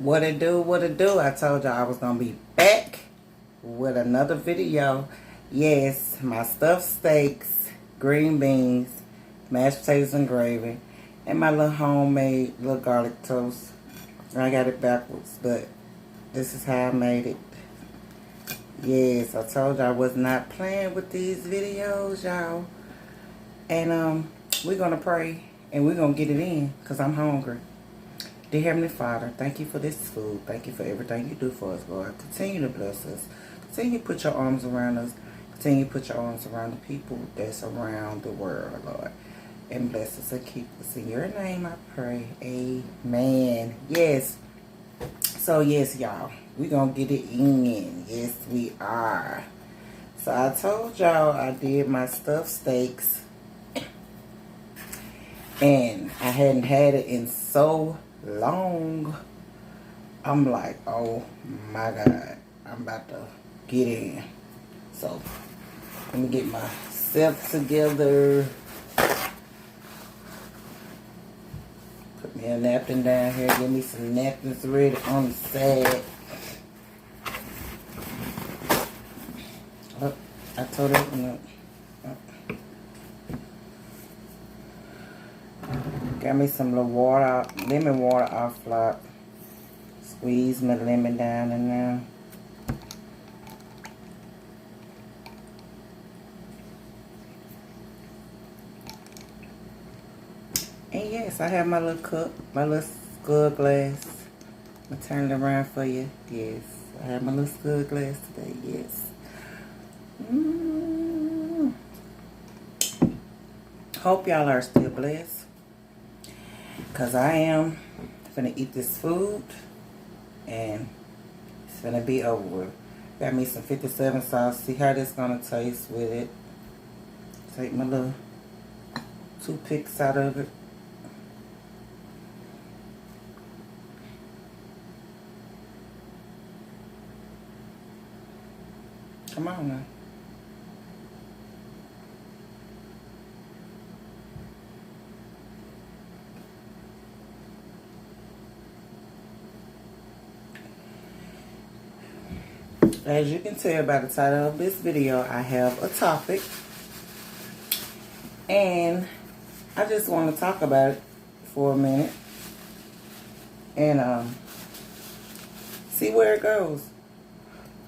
What it do, what it do. I told y'all I was going to be back with another video. Yes, my stuffed steaks, green beans, mashed potatoes and gravy, and my little homemade little garlic toast. I got it backwards, but this is how I made it. Yes, I told y'all I was not playing with these videos, y'all. And we're going to pray and we're going to get it in because I'm hungry. Dear Heavenly Father, thank you for this food. Thank you for everything you do for us, Lord. Continue to bless us. Continue to put your arms around us. Continue to put your arms around the people that's around the world, Lord. And bless us and keep us. In your name I pray. Amen. Yes. So, yes, y'all. We're going to get it in. Yes, we are. So, I told y'all I did my stuffed steaks. And I hadn't had it in so long. I'm like, oh my God, I'm about to get in. So let me get myself together. Put me a napkin down here. Give me some napkins ready on the side. Oh, I told her no. Got me some little water, lemon water off flop. Squeeze my lemon down in there. And yes, I have my little cup, my little scud glass. I'm going to turn it around for you. Yes, I have my little scud glass today. Yes. Hope y'all are still blessed. Because I am finna eat this food. And it's finna be over with. Got me some 57 sauce. See how this gonna taste with it. Take my little toothpicks out of it. Come on now. As you can tell by the title of this video, I have a topic. And I just want to talk about it for a minute. And see where it goes.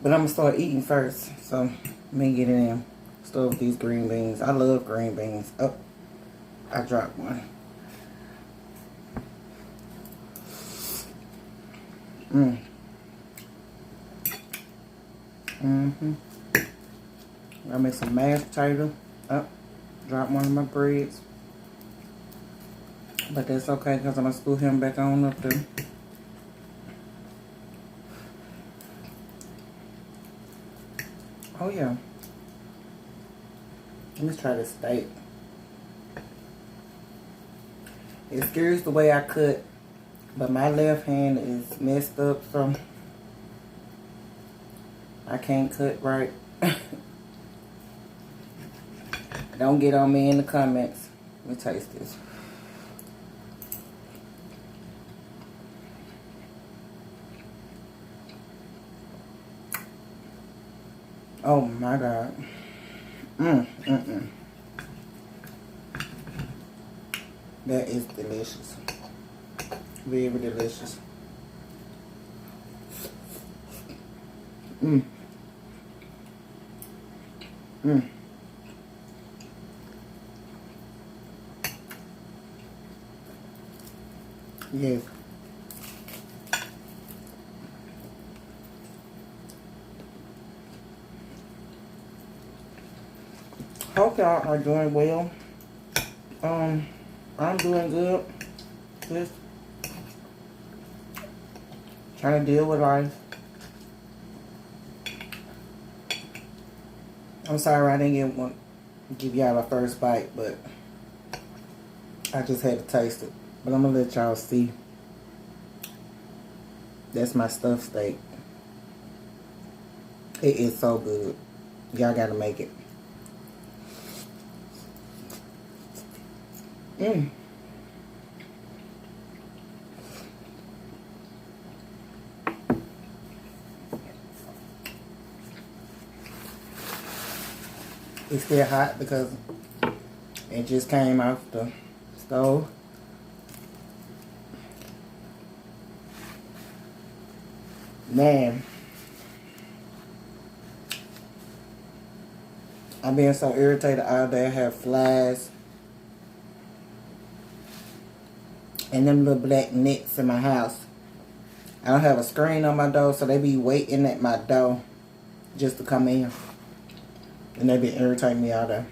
But I'm going to start eating first. So, let me get in. Start with these green beans. I love green beans. Oh, I dropped one. I make some mashed potato. Oh, drop one of my breads. But that's okay because I'm going to scoop him back on up there. Oh, yeah. Let's try this steak. Excuse the way I cut, but my left hand is messed up, so I can't cut right. Don't get on me in the comments. Let me taste this. Oh my God. That is delicious. Very delicious. Yes. Hope y'all are doing well. I'm doing good. Just trying to deal with life. I'm sorry I didn't give y'all a first bite, but I just had to taste it. But I'm gonna let y'all see. That's my stuffed steak. It is so good. Y'all gotta make it. It's still hot because it just came off the stove. Man, I'm being so irritated all day. I have flies and them little black nits in my house. I don't have a screen on my door, so they be waiting at my door just to come in. And they be irritating me all day.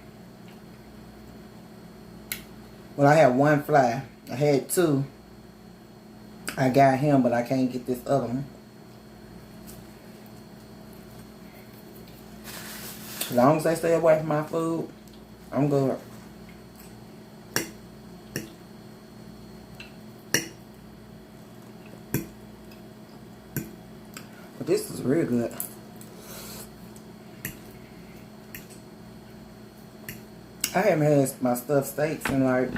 Well, I have one fly. I had two. I got him, but I can't get this other one. As long as they stay away from my food, I'm good. But this is real good. I haven't had my stuffed steaks in like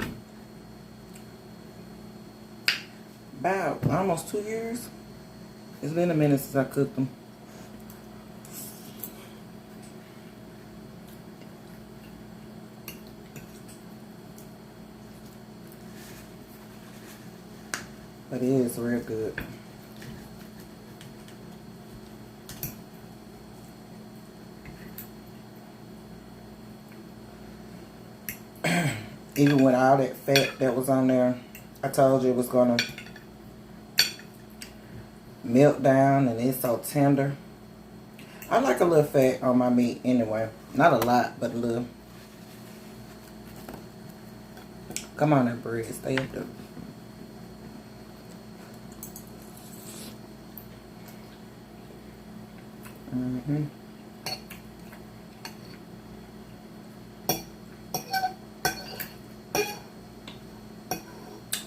about almost 2 years. It's been a minute since I cooked them. But it is real good. Even with all that fat that was on there, I told you it was gonna melt down, and it's so tender. I like a little fat on my meat anyway. Not a lot, but a little. Come on now, bread. Stay up there. Mm-hmm.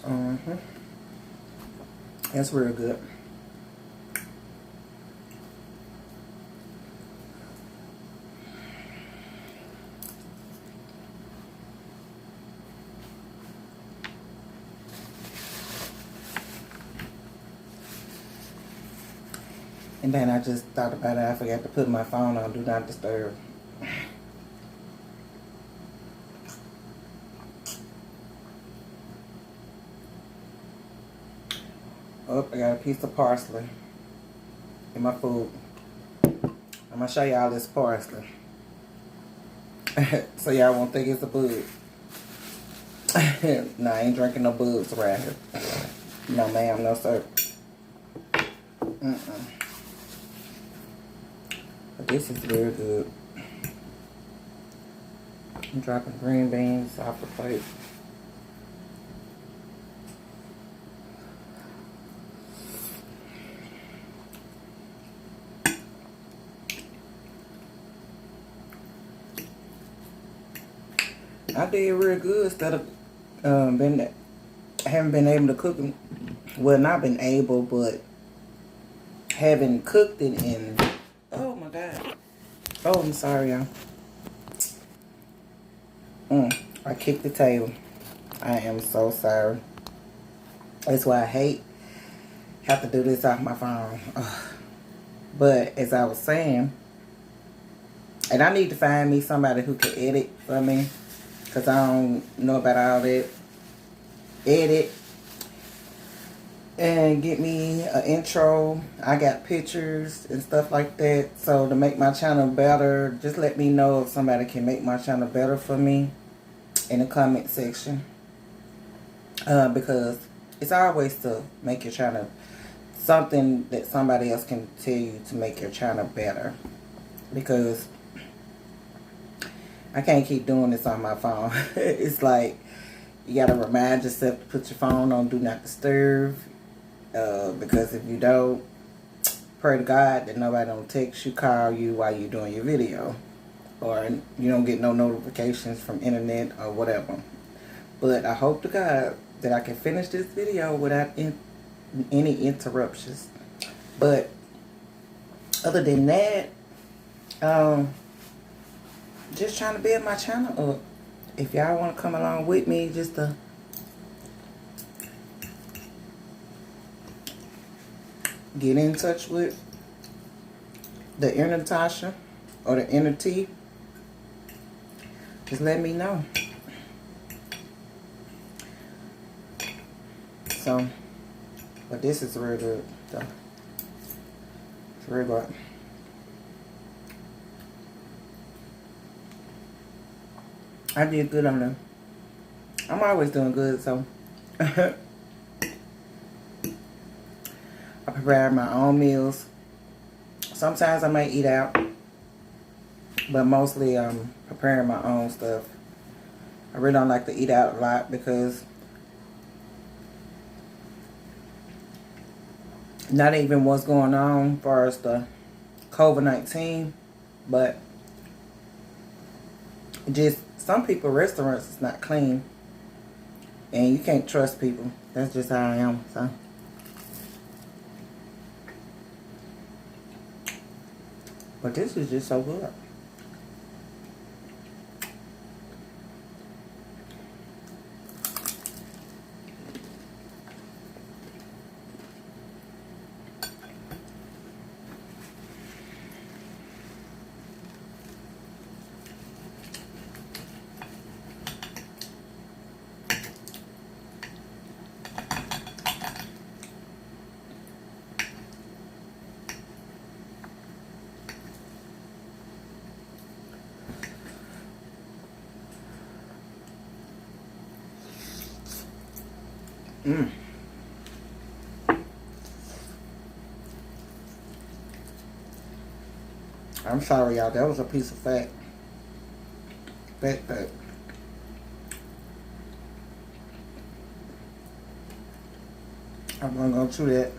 Mm-hmm. That's real good. And then I just thought about it. I forgot to put my phone on Do Not Disturb. Oh, I got a piece of parsley in my food. I'm going to show y'all this parsley. So y'all won't think it's a bug. No, I ain't drinking no bugs around here. No, ma'am. No, sir. But this is very good. I'm dropping green beans off the plate. I did real good instead of I haven't been able to cook them. Well, not been able, but haven't cooked it in. Oh my God. Oh, I'm sorry, y'all. I kicked the table. I am so sorry. That's why I hate have to do this off my phone. Ugh. But as I was saying, and I need to find me somebody who can edit for me, because I don't know about all that. Edit and get me an intro. I got pictures and stuff like that. So to make my channel better, just let me know if somebody can make my channel better for me in the comment section. Because it's always to make your channel something that somebody else can tell you to make your channel better. Because I can't keep doing this on my phone. It's like you gotta remind yourself to put your phone on Do Not Disturb. Because if you don't, pray to God that nobody don't text you, call you while you're doing your video. Or you don't get no notifications from internet or whatever. But I hope to God that I can finish this video without any interruptions. But other than that, just trying to build my channel up. If y'all want to come along with me, just to get in touch with the inner Tasha or the inner T, just let me know. So, but this is real good though. It's real good. I did good on them. I'm always doing good, so I prepare my own meals. Sometimes I may eat out, but mostly I'm preparing my own stuff. I really don't like to eat out a lot because not even what's going on for us the COVID-19, but just some people restaurants is not clean and you can't trust people. That's just how I am. So but this is just so good. I'm sorry, y'all. That was a piece of fat. Fat. I'm gonna go chew that.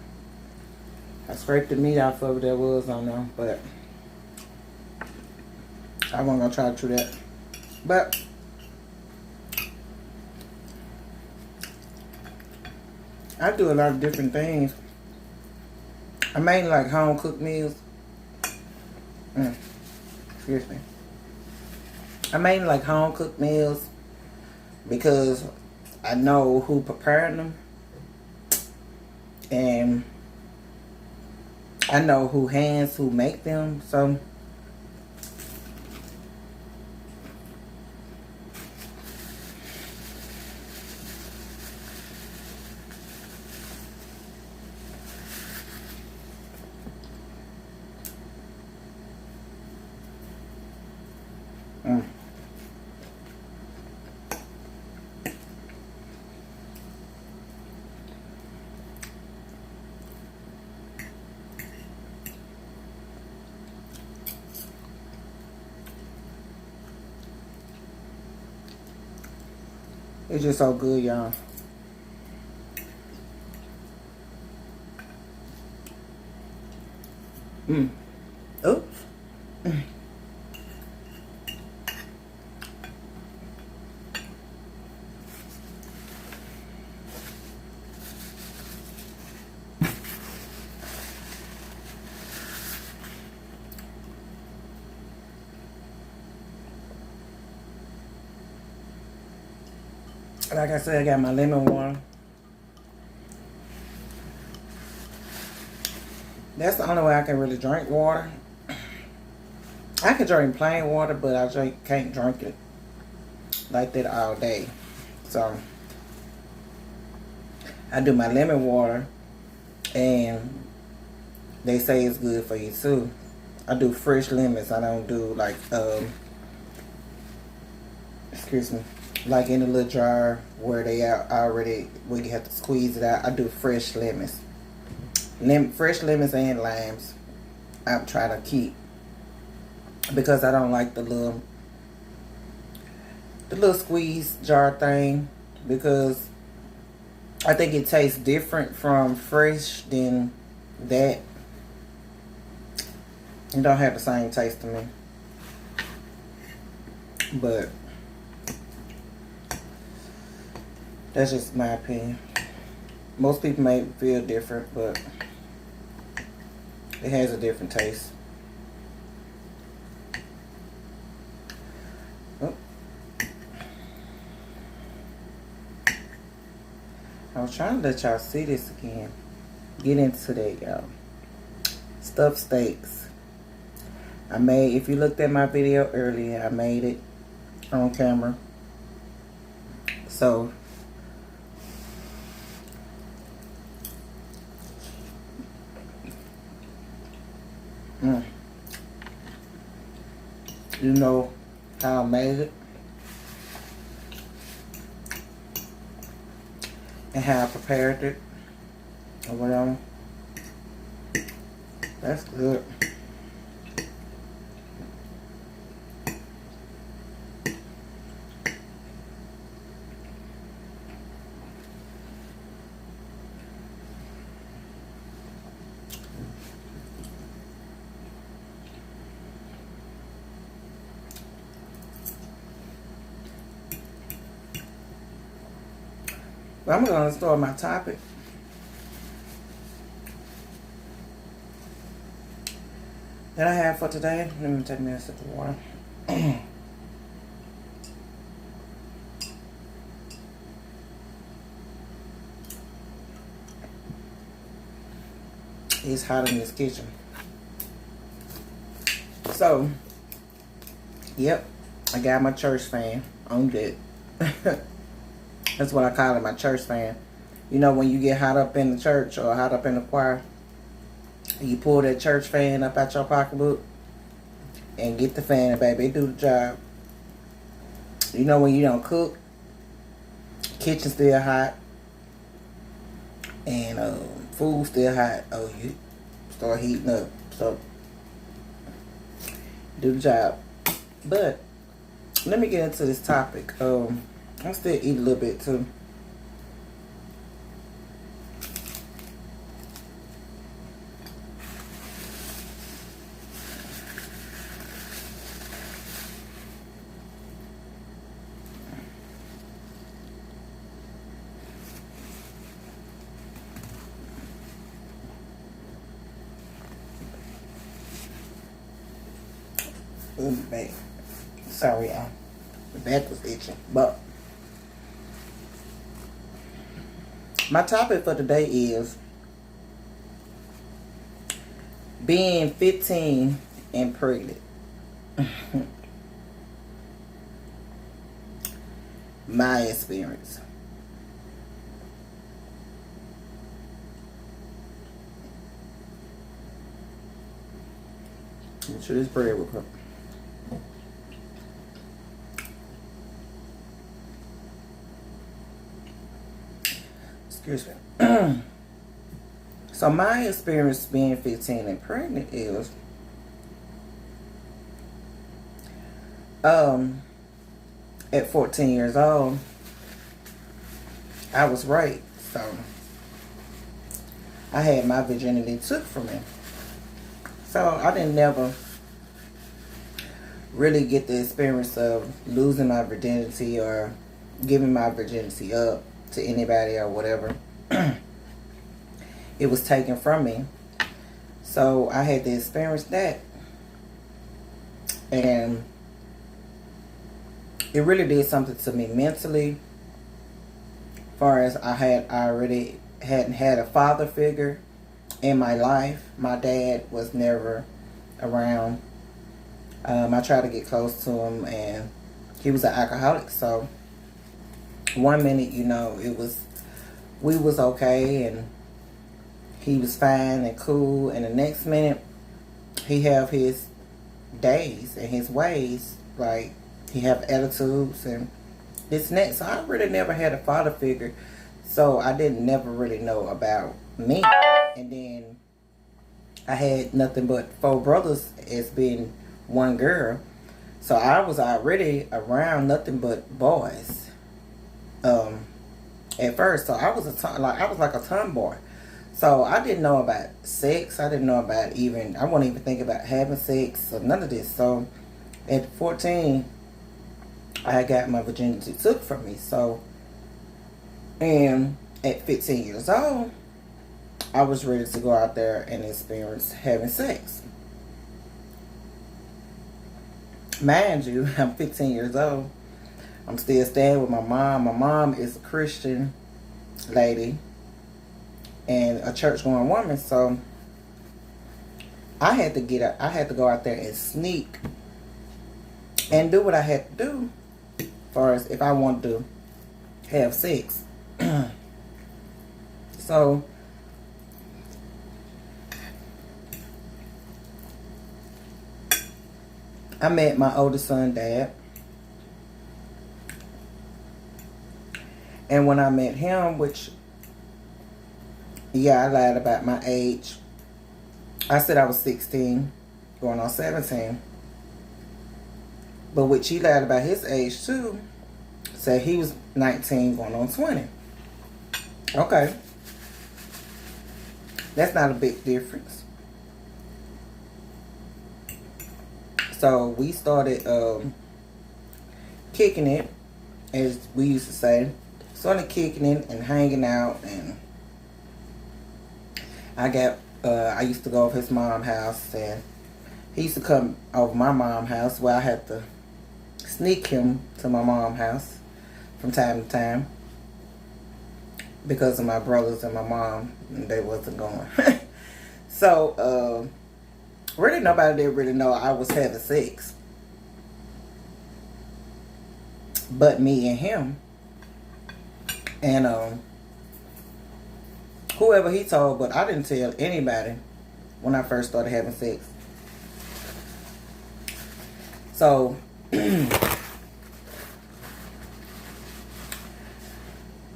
I scraped the meat off of it that was on there, but I wasn't gonna try to chew that. But I do a lot of different things. I mainly like home cooked meals. Excuse me. I mainly like home cooked meals because I know who prepared them and I know who make them. So it's just so good, y'all. Oops. Like I said, I got my lemon water. That's the only way I can really drink water. I can drink plain water, but I can't drink it like that all day. So I do my lemon water, and they say it's good for you too. I do fresh lemons. I don't do like excuse me, like in a little jar where they are already, where you have to squeeze it out. I do fresh lemons. Fresh lemons and limes I'm trying to keep because I don't like the little squeeze jar thing, because I think it tastes different from fresh than that. It don't have the same taste to me. But that's just my opinion. Most people may feel different, but it has a different taste. Oh. I was trying to let y'all see this again. Get into that, y'all. Stuffed steaks. I made, if you looked at my video earlier, I made it on camera. So you know how I made it and how I prepared it or whatever. That's good. But I'm going to start my topic. That I have for today. Let me take me a sip of water. It's hot in this kitchen. So, yep, I got my church fan on deck. That's what I call it, my church fan. You know, when you get hot up in the church or hot up in the choir, you pull that church fan up out your pocketbook and get the fan, baby. It do the job. You know, when you don't cook, kitchen still hot, and food still hot. Oh, you start heating up. So, do the job. But let me get into this topic. I still eat a little bit too. Back. Sorry, y'all. The back was itching. But my topic for today is being 15 and pregnant. My experience. Make sure this bread will cook. Excuse me. So my experience being 15 and pregnant is at 14 years old, I was raped. So I had my virginity took from me. So I didn't never really get the experience of losing my virginity or giving my virginity up to anybody or whatever. It was taken from me. So I had to experience that. And it really did something to me mentally. As far as I already hadn't had a father figure in my life. My dad was never around. I tried to get close to him, and he was an alcoholic. So one minute, you know, we was okay and he was fine and cool, and the next minute he have his days and his ways, like he have attitudes and this and that. So I really never had a father figure, so I didn't never really know about me. And then I had nothing but 4 brothers as being one girl, so I was already around nothing but boys at first. So I was like a tomboy. So I didn't know about sex. I didn't know about I wouldn't even think about having sex or none of this. So at 14, I got my virginity took from me. So, and at 15 years old, I was ready to go out there and experience having sex. Mind you, I'm 15 years old. I'm still staying with my mom. My mom is a Christian lady and a church-going woman. So I had to go out there and sneak and do what I had to do far as if I want to have sex. So I met my oldest son dad. And when I met him, which, yeah, I lied about my age. I said I was 16, going on 17. But which he lied about his age too. Said he was 19, going on 20. Okay. That's not a big difference. So we started kicking it, as we used to say. Started kicking it and hanging out, and I used to go over his mom's house, and he used to come over my mom's house where I had to sneak him to my mom's house from time to time because of my brothers and my mom, and they wasn't going. So really nobody did really know I was having sex but me and him. And whoever he told, but I didn't tell anybody when I first started having sex. So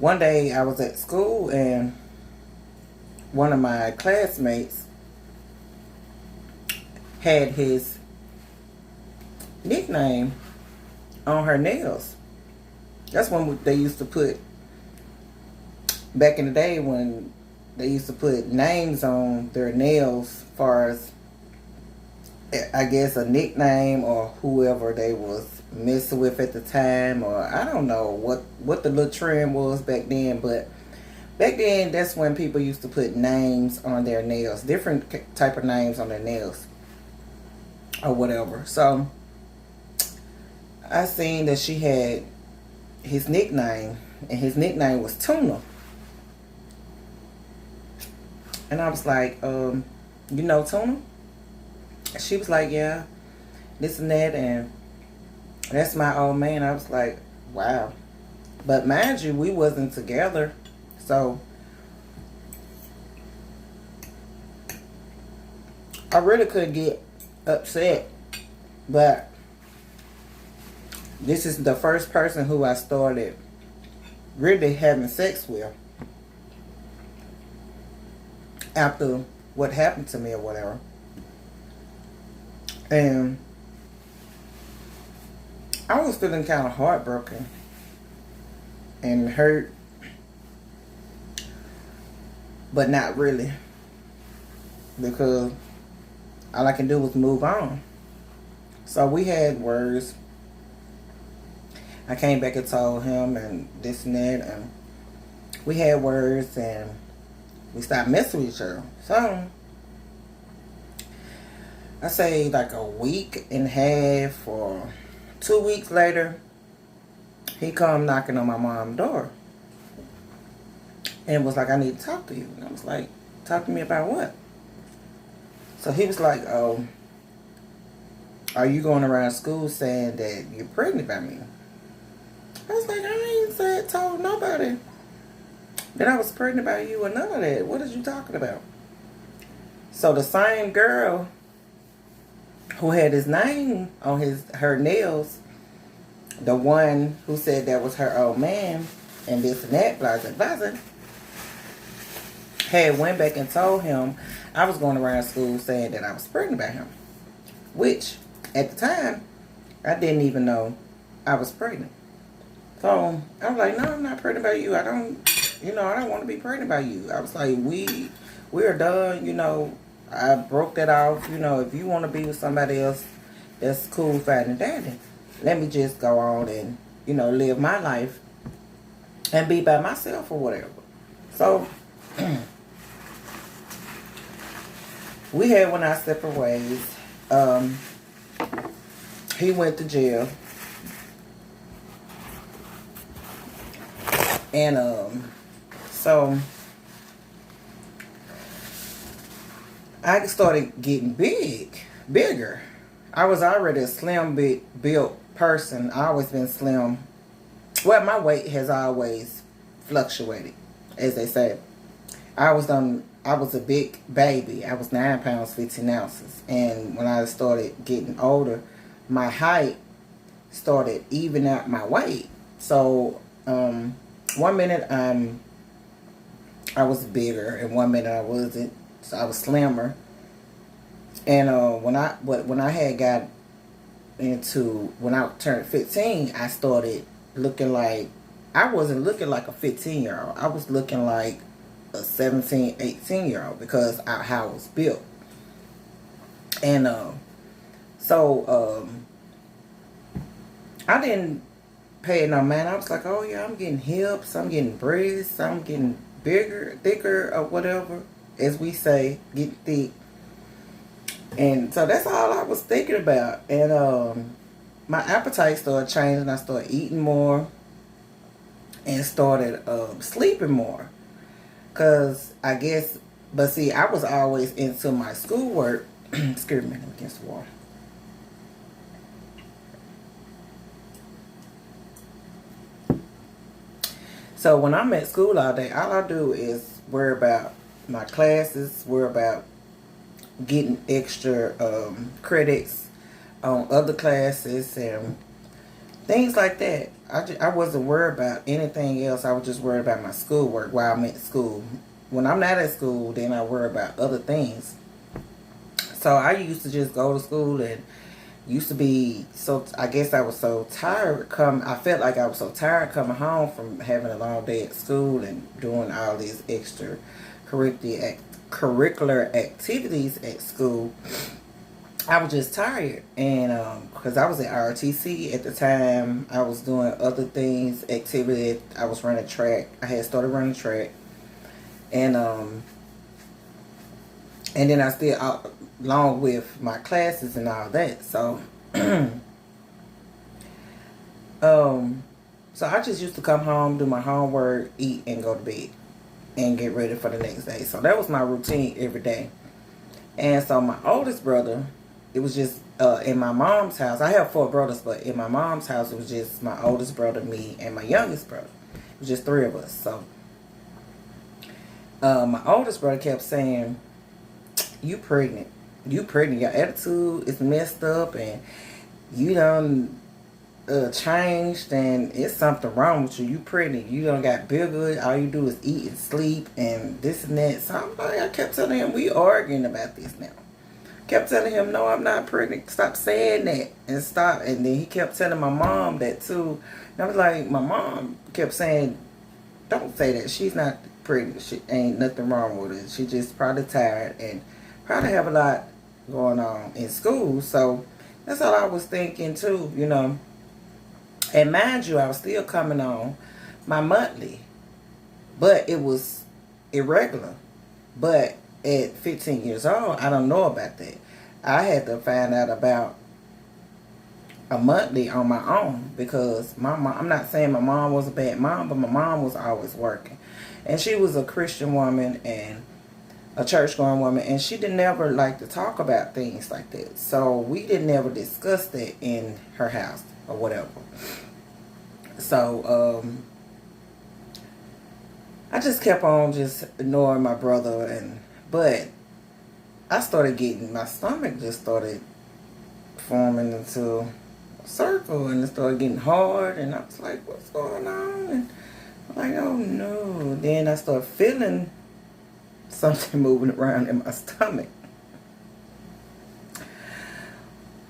one day I was at school, and one of my classmates had his nickname on her nails. That's when they used to put, back in the day when they used to put names on their nails, as far as, I guess, a nickname or whoever they was messing with at the time, or I don't know what the little trend was back then, but back then that's when people used to put names on their nails, different type of names on their nails or whatever. So I seen that she had his nickname, and his nickname was Tuna. And I was like, you know Tuna? She was like, yeah, this and that, and that's my old man. I was like, wow. But mind you, we wasn't together, so I really could get upset. But this is the first person who I started really having sex with after what happened to me or whatever. And I was feeling kind of heartbroken and hurt, but not really, because all I can do was move on. So we had words. I came back and told him and this and that, and we had words, and we stopped messing with each other. So I say like a week and a half or 2 weeks later, he come knocking on my mom's door and was like, I need to talk to you. And I was like, talk to me about what? So he was like, oh, are you going around school saying that you're pregnant by me? I was like, I ain't told nobody that I was pregnant by you or none of that. What is you talking about? So the same girl who had his name on her nails, the one who said that was her old man and this and that, blah, blah, blah, had went back and told him I was going around school saying that I was pregnant by him. Which, at the time, I didn't even know I was pregnant. So, I was like, no, I'm not pregnant by you. I don't want to be pregnant by you. I was like, we're done, I broke that off. If you want to be with somebody else, that's cool, fine and dandy. Let me just go on and, live my life and be by myself or whatever. So, we had went our separate ways. He went to jail. And, so I started getting bigger. I was already a slim built person. I always been slim Well, my weight has always fluctuated, as they say. I was a big baby. I was 9 pounds 15 ounces, and when I started getting older, my height started even out my weight. So 1 minute I was bigger, and 1 minute I wasn't. So I was slimmer. And when I had got into when I turned 15, I started looking like I wasn't looking like a 15-year-old. I was looking like a 17, 18-year-old because of how I was built. And so I didn't pay no mind. I was like, oh yeah, I'm getting hips, I'm getting breasts, I'm getting bigger, thicker, or whatever, as we say, get thick. And so that's all I was thinking about. And my appetite started changing. I started eating more and started sleeping more. Because I guess, but see, I was always into my schoolwork. Excuse me, against the wall. So when I'm at school all day, all I do is worry about my classes, worry about getting extra credits on other classes and things like that. I wasn't worried about anything else. I was just worried about my schoolwork while I'm at school. When I'm not at school, then I worry about other things. So I used to just go to school and used to be so, I guess I was so tired I felt like I was so tired coming home from having a long day at school and doing all these extra curricular activities at school. I was just tired, and because I was at ROTC at the time, I was doing other things, activities. I was running track. I had started running track, and then I still, along with my classes and all that. So, so I just used to come home, do my homework, eat, and go to bed, and get ready for the next day. So that was my routine every day. And so my oldest brother, it was just in my mom's house. I have 4 brothers, but in my mom's house, it was just my oldest brother, me, and my youngest brother. It was just 3 of us. So my oldest brother kept saying, you pregnant. You pregnant. Your attitude is messed up, and you done changed, and it's something wrong with you. You pregnant. You done got bigger. All you do is eat and sleep and this and that. So I kept telling him, we arguing about this now. Kept telling him, no, I'm not pregnant. Stop saying that and stop. And then he kept telling my mom that too. And I was like, my mom kept saying, don't say that. She's not pregnant. She ain't nothing wrong with her. She just probably tired and probably have a lot going on in school. So that's all I was thinking too, you know. And mind you, I was still coming on my monthly, but it was irregular. But at 15 years old, I don't know about that. I had to find out about a monthly on my own because my mom, I'm not saying my mom was a bad mom, but my mom was always working. And she was a Christian woman and a church-going woman, and she didn't ever like to talk about things like that. So we didn't ever discuss that in her house or whatever. So I just kept on just ignoring my brother, but I started getting, my stomach just started forming into a circle, and it started getting hard, and I was like, what's going on? And I'm like, oh no. Then I started feeling something moving around in my stomach.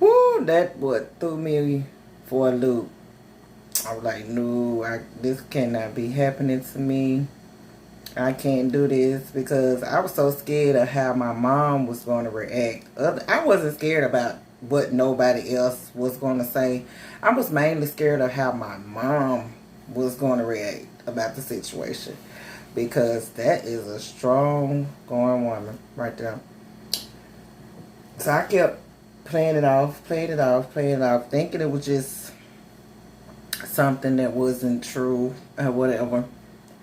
Woo, that what threw me for a loop. I was like, no, this cannot be happening to me. I can't do this, because I was so scared of how my mom was going to react. I wasn't scared about what nobody else was going to say. I was mainly scared of how my mom was going to react about the situation, because that is a strong going woman right there. So I kept playing it off, thinking it was just something that wasn't true or whatever.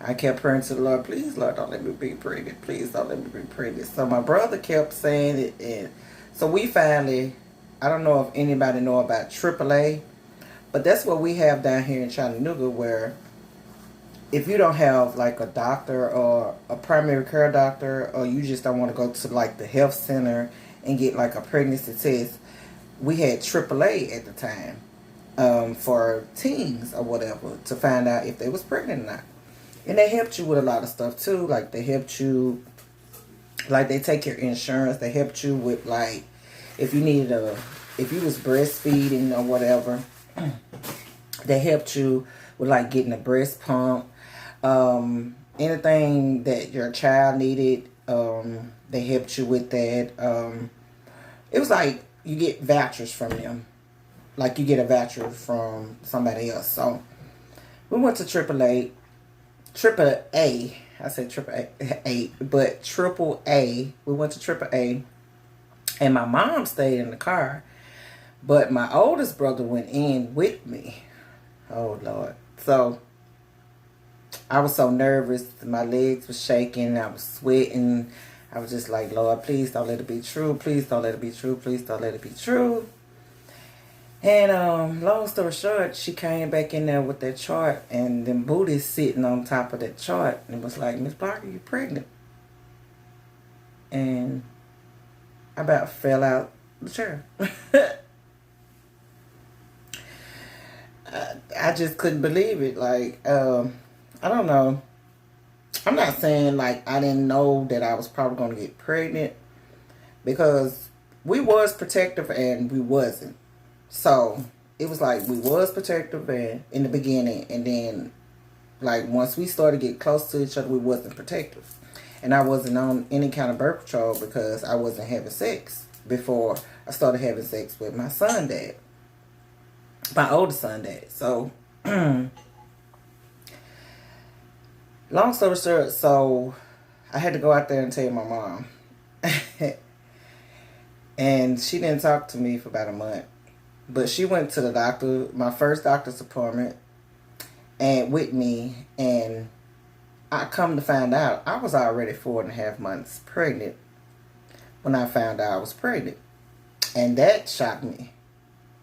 I kept praying to the Lord, please, Lord, don't let me be pregnant. Please don't let me be pregnant. So my brother kept saying it. And so we finally, I don't know if anybody know about AAA, But that's what we have down here in Chattanooga, where if you don't have like a doctor or a primary care doctor, or you just don't want to go to like the health center and get like a pregnancy test, we had AAA at the time, for teens or whatever, to find out if they was pregnant or not. And they helped you with a lot of stuff too. Like they helped you, like they take your insurance. They helped you with like if you needed if you was breastfeeding or whatever. They helped you with like getting a breast pump, anything that your child needed. They helped you with that. It was like you get vouchers from them, like you get a voucher from somebody else. So we went to Triple A. I said Triple A, but Triple A. We went to Triple A, and my mom stayed in the car, but my oldest brother went in with me. Oh Lord! So I was so nervous. My legs were shaking. I was sweating. I was just like, Lord, please don't let it be true. Please don't let it be true. Please don't let it be true. And long story short, she came back in there with that chart, and them booties sitting on top of that chart, and was like, Miss Parker, you pregnant? And I about fell out the chair. I just couldn't believe it. Like, I don't know. I'm not saying like I didn't know that I was probably going to get pregnant, because we was protective and we wasn't. So it was like we was protective and in the beginning, and then like once we started to get close to each other, we wasn't protective. And I wasn't on any kind of birth control because I wasn't having sex before I started having sex with my son dad. My oldest son dad. So long story short, so I had to go out there and tell my mom. And she didn't talk to me for about a month. But she went to the doctor, my first doctor's appointment, and with me, and I come to find out I was already 4.5 months pregnant when I found out I was pregnant. And that shocked me.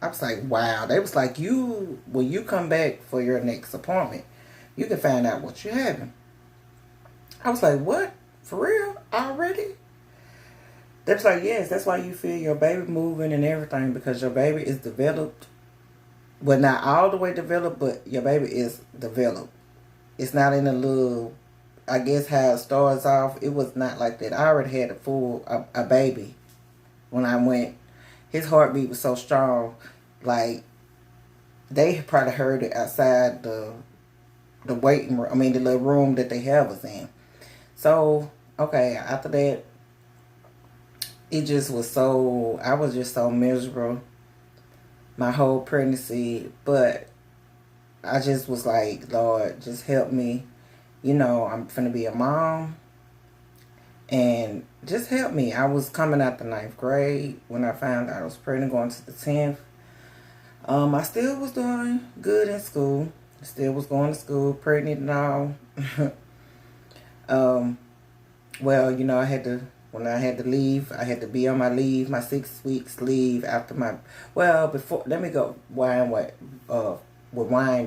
I was like, wow. They was like, when you come back for your next appointment, you can find out what you're having. I was like, what? For real? Already? They was like, yes, that's why you feel your baby moving and everything, because your baby is developed. Well, not all the way developed, but your baby is developed. It's not in a little, I guess how it starts off. It was not like that. I already had a baby when I went. His heartbeat was so strong, like they probably heard it outside the waiting room. I mean, the little room that they have us in. So, okay, after that, it just was so, I was just so miserable my whole pregnancy. But I just was like, Lord, just help me. You know, I'm finna be a mom. And just help me. I was coming out the 9th grade when I found out I was pregnant, going to the 10th. I still was doing good in school. Still was going to school, pregnant and all. Well, you know, when I had to leave, I had to be on my leave, my 6 weeks leave after my, before, let me go rewind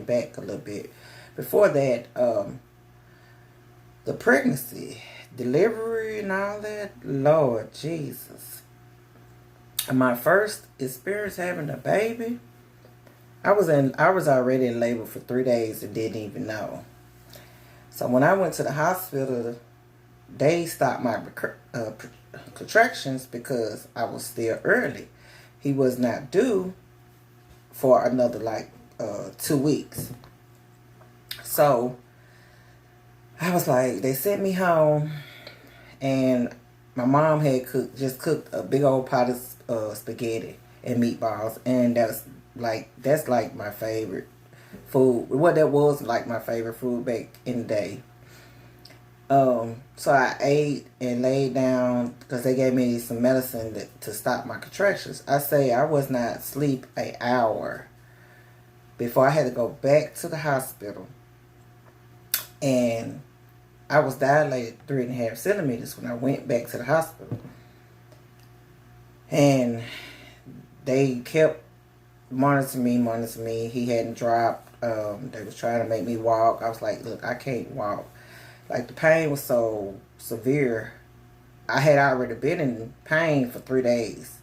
back a little bit. Before that, the pregnancy, delivery and all that, Lord Jesus. And my first experience having a baby, I was already in labor for 3 days and didn't even know. So when I went to the hospital, they stopped my contractions because I was still early. He was not due for another 2 weeks. So I was like, they sent me home, and my mom had cooked a big old pot of spaghetti and meatballs, and that's like my favorite food. Well, that was like my favorite food back in the day. So I ate and laid down because they gave me some medicine to stop my contractions. I say I was not asleep an hour before I had to go back to the hospital, and I was dilated 3.5 centimeters when I went back to the hospital. And they kept monitor me. He hadn't dropped. They was trying to make me walk. I was like, look, I can't walk. Like, the pain was so severe. I had already been in pain for 3 days.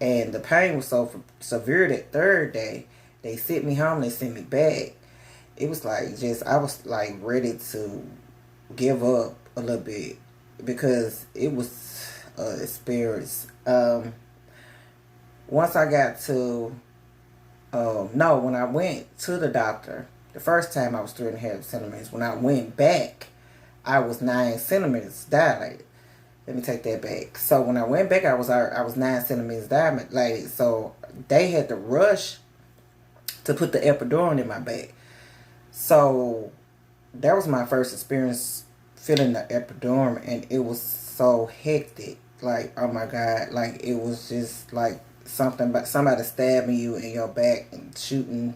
And the pain was so severe that third day, they sent me home, they sent me back. It was like I was like ready to give up a little bit because it was an experience. Once I got to, when I went to the doctor, the first time I was 3.5 centimeters. When I went back, I was 9 centimeters dilated. Let me take that back. So when I went back, I was 9 centimeters dilated. So they had to rush to put the epidural in my back. So that was my first experience feeling the epidural, and it was so hectic. Like, oh my God, like it was just like somebody stabbing you in your back and shooting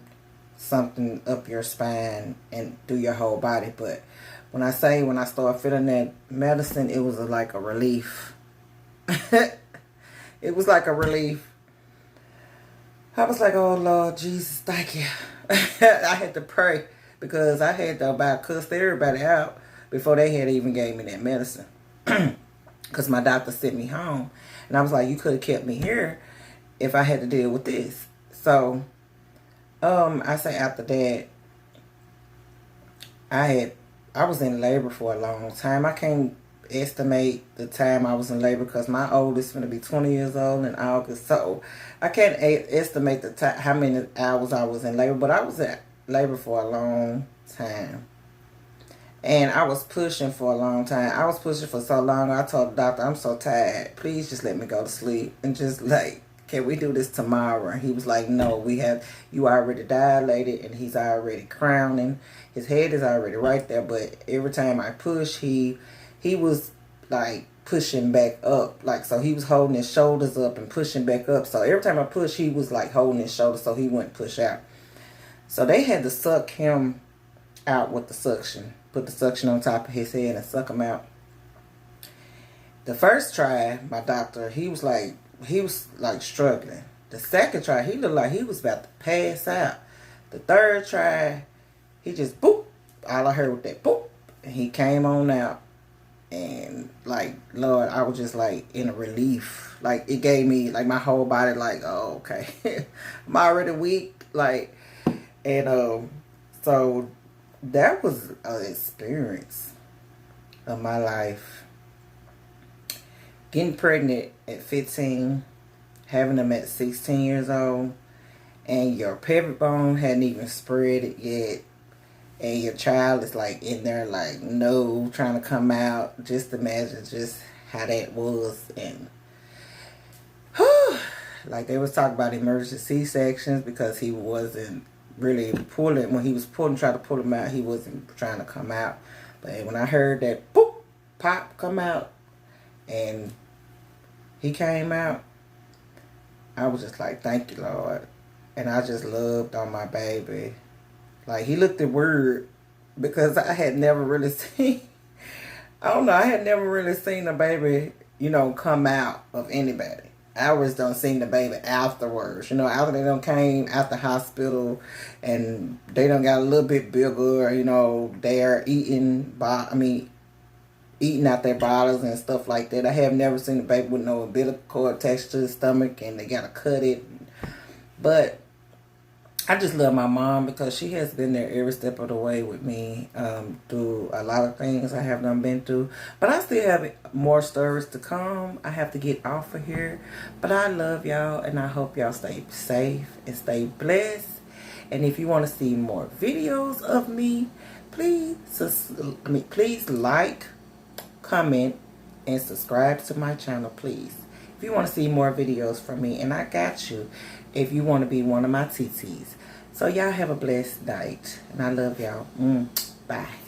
something up your spine and through your whole body. But when I started feeling that medicine, it was like a relief. It was like a relief. I was like, oh Lord Jesus, thank you. I had to pray because I had to about cuss everybody out before they had even gave me that medicine. Because my doctor sent me home. And I was like, you could have kept me here if I had to deal with this. So, I say after that, I was in labor for a long time. I can't estimate the time I was in labor because my oldest is going to be 20 years old in August. So I can't estimate the time, how many hours I was in labor. But I was in labor for a long time. And I was pushing for a long time. I was pushing for so long. I told the doctor, I'm so tired. Please just let me go to sleep. And just like, can we do this tomorrow? And he was like, no, you already dilated and he's already crowning. His head is already right there. But every time I push, he was like pushing back up. Like, so he was holding his shoulders up and pushing back up. So every time I push, he was like holding his shoulders so he wouldn't push out. So they had to suck him out with the suction. Put the suction on top of his head and suck him out. The first try, my doctor, he was like struggling. The second try, he looked like he was about to pass out. The third try, he just boop. All I heard was that boop. And he came on out. And like, Lord, I was just like in a relief. Like, it gave me like my whole body like, oh, okay. I'm already weak. Like, and so that was an experience of my life. Getting pregnant at 15, having them at 16 years old, and your pelvic bone hadn't even spread it yet, and your child is like in there like, no, trying to come out. Just imagine just how that was. And like, they was talking about emergency C-sections because he wasn't really pulling. When he was trying to pull him out, he wasn't trying to come out. But when I heard that boop, pop come out, and he came out, I was just like, thank you, Lord. And I just loved on my baby. Like, he looked at weird because I had never really seen, I don't know, I had never really seen a baby, come out of anybody. I always don't see the baby afterwards. After they done came out the hospital and they done got a little bit bigger, they're eating out their bottles and stuff like that. I have never seen a baby with no umbilical cord attached to the stomach and they gotta cut it. But I just love my mom because she has been there every step of the way with me through a lot of things I have done been through. But I still have more stories to come. I have to get off of here. But I love y'all and I hope y'all stay safe and stay blessed. And if you want to see more videos of me, please like, comment, and subscribe to my channel, please. If you want to see more videos from me, and I got you if you want to be one of my TTs. So y'all have a blessed night. And I love y'all. Bye.